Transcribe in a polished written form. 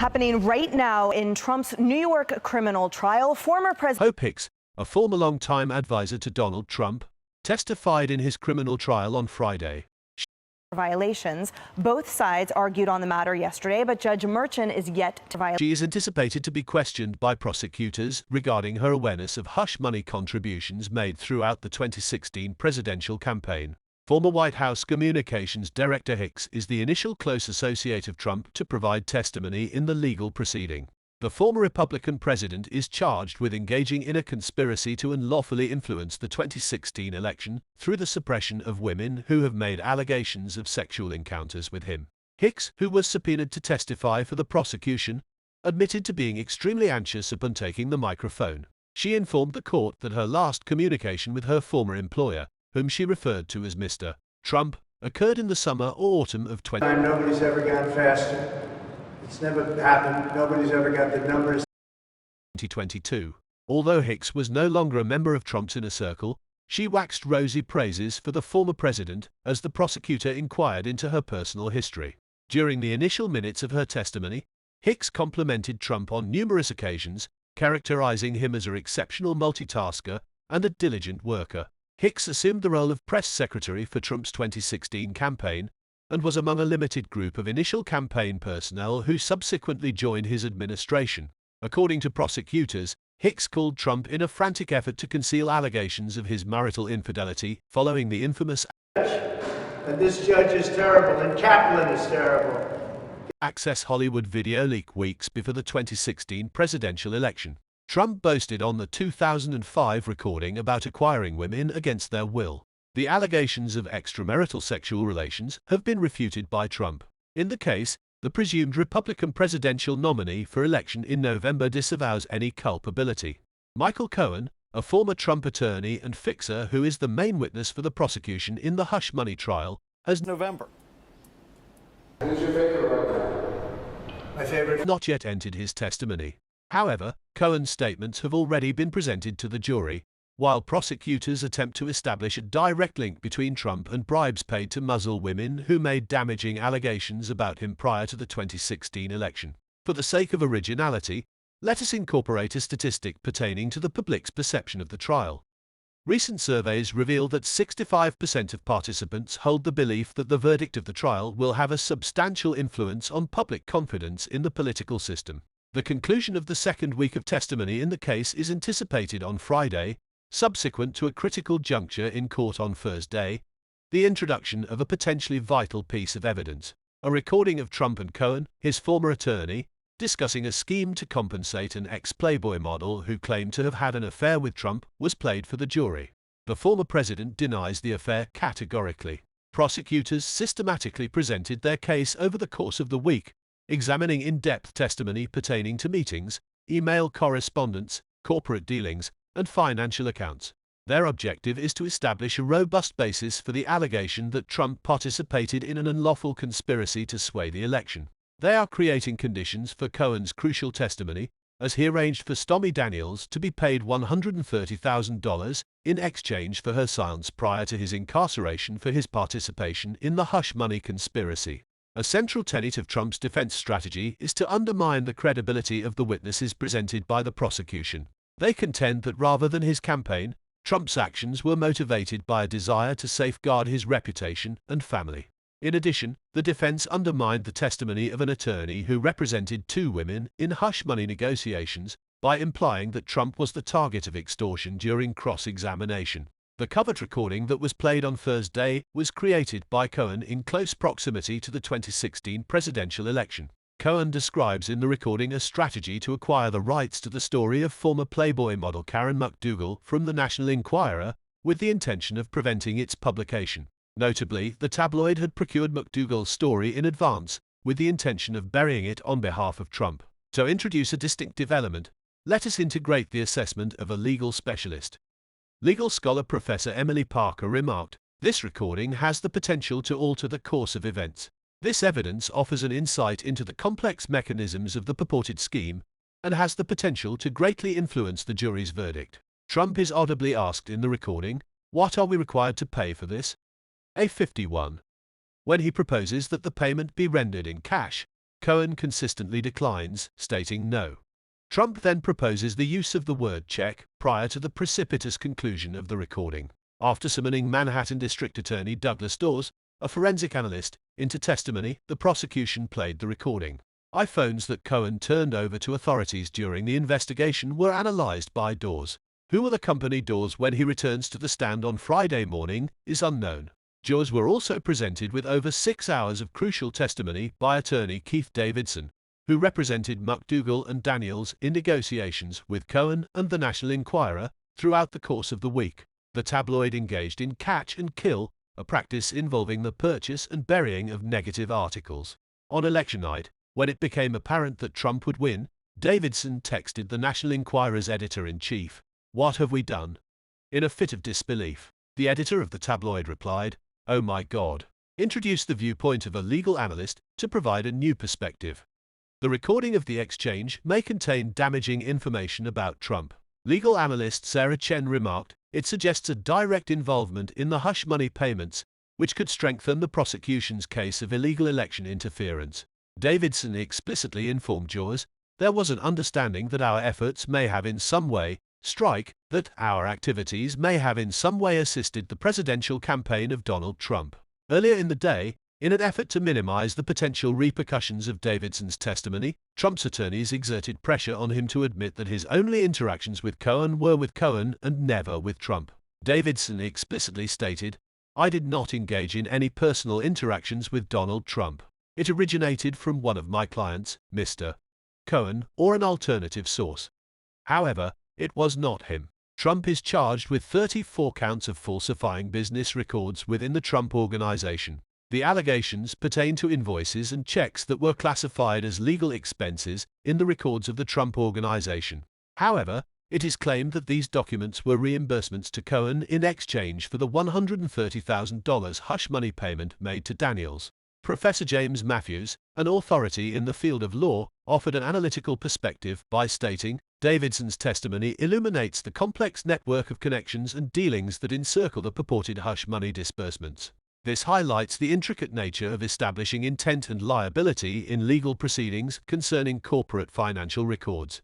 Happening right now in Trump's New York criminal trial, former President Hicks, a former longtime advisor to Donald Trump, testified in his criminal trial on Friday. Violations. Both sides argued on the matter yesterday, but Judge Merchan is yet to violate. She is anticipated to be questioned by prosecutors regarding her awareness of hush money contributions made throughout the 2016 presidential campaign. Former White House Communications Director Hicks is the initial close associate of Trump to provide testimony in the legal proceeding. The former Republican president is charged with engaging in a conspiracy to unlawfully influence the 2016 election through the suppression of women who have made allegations of sexual encounters with him. Hicks, who was subpoenaed to testify for the prosecution, admitted to being extremely anxious upon taking the microphone. She informed the court that her last communication with her former employer, whom she referred to as Mr. Trump, occurred in the summer or autumn of 2020. Nobody's ever gone faster. It's never happened. Nobody's ever got the numbers. 2022. Although Hicks was no longer a member of Trump's inner circle, she waxed rosy praises for the former president as the prosecutor inquired into her personal history. During the initial minutes of her testimony, Hicks complimented Trump on numerous occasions, characterizing him as an exceptional multitasker and a diligent worker. Hicks assumed the role of press secretary for Trump's 2016 campaign and was among a limited group of initial campaign personnel who subsequently joined his administration. According to prosecutors, Hicks called Trump in a frantic effort to conceal allegations of his marital infidelity following the infamous And this judge is terrible, and Kaplan is terrible. Access Hollywood video leak weeks before the 2016 presidential election. Trump boasted on the 2005 recording about acquiring women against their will. The allegations of extramarital sexual relations have been refuted by Trump. In the case, the presumed Republican presidential nominee for election in November disavows any culpability. Michael Cohen, a former Trump attorney and fixer who is the main witness for the prosecution in the hush money trial, has November. Who's your favorite right now? My favorite. Not yet entered his testimony. However, Cohen's statements have already been presented to the jury, while prosecutors attempt to establish a direct link between Trump and bribes paid to muzzle women who made damaging allegations about him prior to the 2016 election. For the sake of originality, let us incorporate a statistic pertaining to the public's perception of the trial. Recent surveys reveal that 65% of participants hold the belief that the verdict of the trial will have a substantial influence on public confidence in the political system. The conclusion of the second week of testimony in the case is anticipated on Friday, subsequent to a critical juncture in court on Thursday, the introduction of a potentially vital piece of evidence, a recording of Trump and Cohen, his former attorney, discussing a scheme to compensate an ex-Playboy model who claimed to have had an affair with Trump, was played for the jury. The former president denies the affair categorically. Prosecutors systematically presented their case over the course of the week, examining in-depth testimony pertaining to meetings, email correspondence, corporate dealings, and financial accounts. Their objective is to establish a robust basis for the allegation that Trump participated in an unlawful conspiracy to sway the election. They are creating conditions for Cohen's crucial testimony, as he arranged for Stormy Daniels to be paid $130,000 in exchange for her silence prior to his incarceration for his participation in the hush money conspiracy. A central tenet of Trump's defense strategy is to undermine the credibility of the witnesses presented by the prosecution. They contend that rather than his campaign, Trump's actions were motivated by a desire to safeguard his reputation and family. In addition, the defense undermined the testimony of an attorney who represented two women in hush money negotiations by implying that Trump was the target of extortion during cross-examination. The covert recording that was played on Thursday was created by Cohen in close proximity to the 2016 presidential election. Cohen describes in the recording a strategy to acquire the rights to the story of former Playboy model Karen McDougal from the National Enquirer, with the intention of preventing its publication. Notably, the tabloid had procured McDougal's story in advance, with the intention of burying it on behalf of Trump. To introduce a distinctive element, let us integrate the assessment of a legal specialist. Legal scholar Professor Emily Parker remarked, "This recording has the potential to alter the course of events. This evidence offers an insight into the complex mechanisms of the purported scheme and has the potential to greatly influence the jury's verdict." Trump is audibly asked in the recording, "What are we required to pay for this?" A 51. When he proposes that the payment be rendered in cash, Cohen consistently declines, stating no. Trump then proposes the use of the word check prior to the precipitous conclusion of the recording. After summoning Manhattan District Attorney Douglas Dawes, a forensic analyst, into testimony, the prosecution played the recording. iPhones that Cohen turned over to authorities during the investigation were analyzed by Dawes. Who will accompany Dawes when he returns to the stand on Friday morning is unknown. Jurors were also presented with over 6 hours of crucial testimony by attorney Keith Davidson, who represented McDougal and Daniels in negotiations with Cohen and the National Enquirer throughout the course of the week. The tabloid engaged in catch and kill, a practice involving the purchase and burying of negative articles. On election night, when it became apparent that Trump would win, Davidson texted the National Enquirer's editor-in-chief, "What have we done?" In a fit of disbelief. The editor of the tabloid replied, "Oh my God," introduced the viewpoint of a legal analyst to provide a new perspective. The recording of the exchange may contain damaging information about Trump. Legal analyst Sarah Chen remarked, "It suggests a direct involvement in the hush money payments, which could strengthen the prosecution's case of illegal election interference." Davidson explicitly informed jurors, "There was an understanding that our efforts may have in some way, that our activities may have in some way assisted the presidential campaign of Donald Trump." Earlier in the day, in an effort to minimize the potential repercussions of Davidson's testimony, Trump's attorneys exerted pressure on him to admit that his only interactions with Cohen were with Cohen and never with Trump. Davidson explicitly stated, "I did not engage in any personal interactions with Donald Trump. It originated from one of my clients, Mr. Cohen, or an alternative source. However, it was not him." Trump is charged with 34 counts of falsifying business records within the Trump Organization. The allegations pertain to invoices and checks that were classified as legal expenses in the records of the Trump Organization. However, it is claimed that these documents were reimbursements to Cohen in exchange for the $130,000 hush money payment made to Daniels. Professor James Matthews, an authority in the field of law, offered an analytical perspective by stating, "Davidson's testimony illuminates the complex network of connections and dealings that encircle the purported hush money disbursements. This highlights the intricate nature of establishing intent and liability in legal proceedings concerning corporate financial records."